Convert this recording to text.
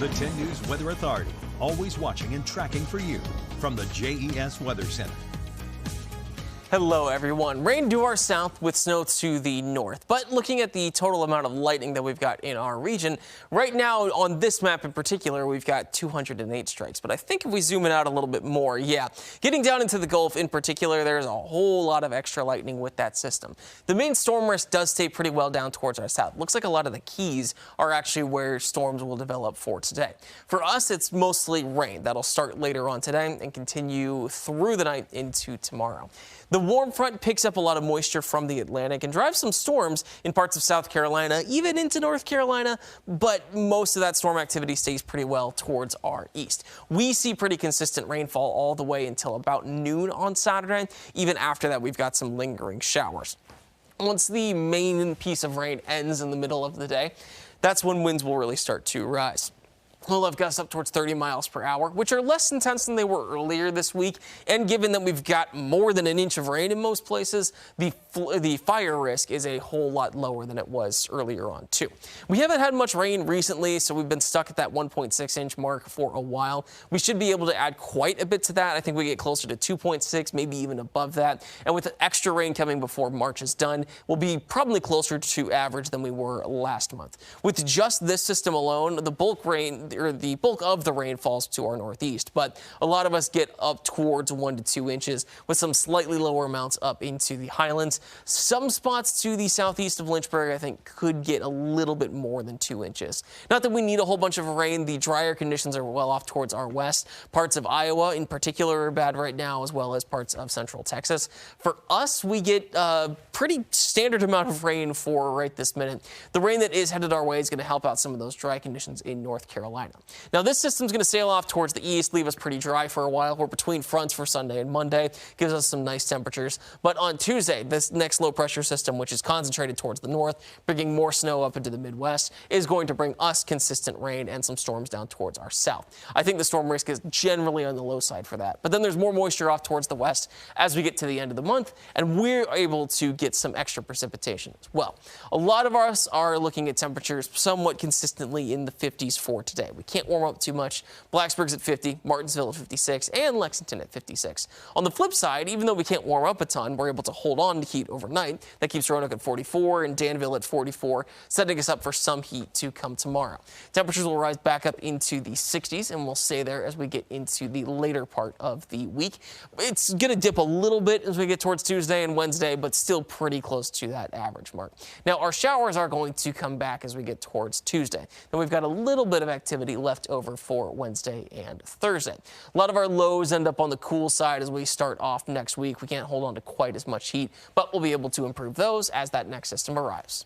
The 10 News Weather Authority, always watching and tracking for you from the JES Weather Center. Hello, everyone. Rain to our south with snow to the north. But looking at the total amount of lightning that we've got in our region, right now on this map in particular, we've got 208 strikes. But I think if we zoom it out a little bit more, getting down into the Gulf in particular, there's a whole lot of extra lightning with that system. The main storm risk does stay pretty well down towards our south. Looks like a lot of the Keys are actually where storms will develop for today. For us, it's mostly rain. That'll start later on today and continue through the night into tomorrow. The warm front picks up a lot of moisture from the Atlantic and drives some storms in parts of South Carolina, even into North Carolina, but most of that storm activity stays pretty well towards our east. We see pretty consistent rainfall all the way until about noon on Saturday. Even after that, we've got some lingering showers. Once the main piece of rain ends in the middle of the day, that's when winds will really start to rise. We'll have gusts up towards 30 miles per hour, which are less intense than they were earlier this week. And given that we've got more than an inch of rain in most places, the fire risk is a whole lot lower than it was earlier on, too. We haven't had much rain recently, so we've been stuck at that 1.6-inch mark for a while. We should be able to add quite a bit to that. I think we get closer to 2.6, maybe even above that. And with extra rain coming before March is done, we'll be probably closer to average than we were last month. With just this system alone, the bulk of the rain falls to our northeast, but a lot of us get up towards 1 to 2 inches with some slightly lower amounts up into the highlands. Some spots to the southeast of Lynchburg, I think, could get a little bit more than 2 inches. Not that we need a whole bunch of rain. The drier conditions are well off towards our west. Parts of Iowa in particular are bad right now, as well as parts of central Texas. For us, we get a pretty standard amount of rain for right this minute. The rain that is headed our way is going to help out some of those dry conditions in North Carolina. Now, this system's going to sail off towards the east, leave us pretty dry for a while. We're between fronts for Sunday and Monday, gives us some nice temperatures. But on Tuesday, this next low pressure system, which is concentrated towards the north, bringing more snow up into the Midwest, is going to bring us consistent rain and some storms down towards our south. I think the storm risk is generally on the low side for that. But then there's more moisture off towards the west as we get to the end of the month, and we're able to get some extra precipitation as well. A lot of us are looking at temperatures somewhat consistently in the 50s for today. We can't warm up too much. Blacksburg's at 50, Martinsville at 56, and Lexington at 56. On the flip side, even though we can't warm up a ton, we're able to hold on to heat overnight. That keeps Roanoke at 44 and Danville at 44, setting us up for some heat to come tomorrow. Temperatures will rise back up into the 60s, and we'll stay there as we get into the later part of the week. It's going to dip a little bit as we get towards Tuesday and Wednesday, but still pretty close to that average mark. Now, our showers are going to come back as we get towards Tuesday. Then we've got a little bit of activity left over for Wednesday and Thursday. A lot of our lows end up on the cool side as we start off next week. We can't hold on to quite as much heat, but we'll be able to improve those as that next system arrives.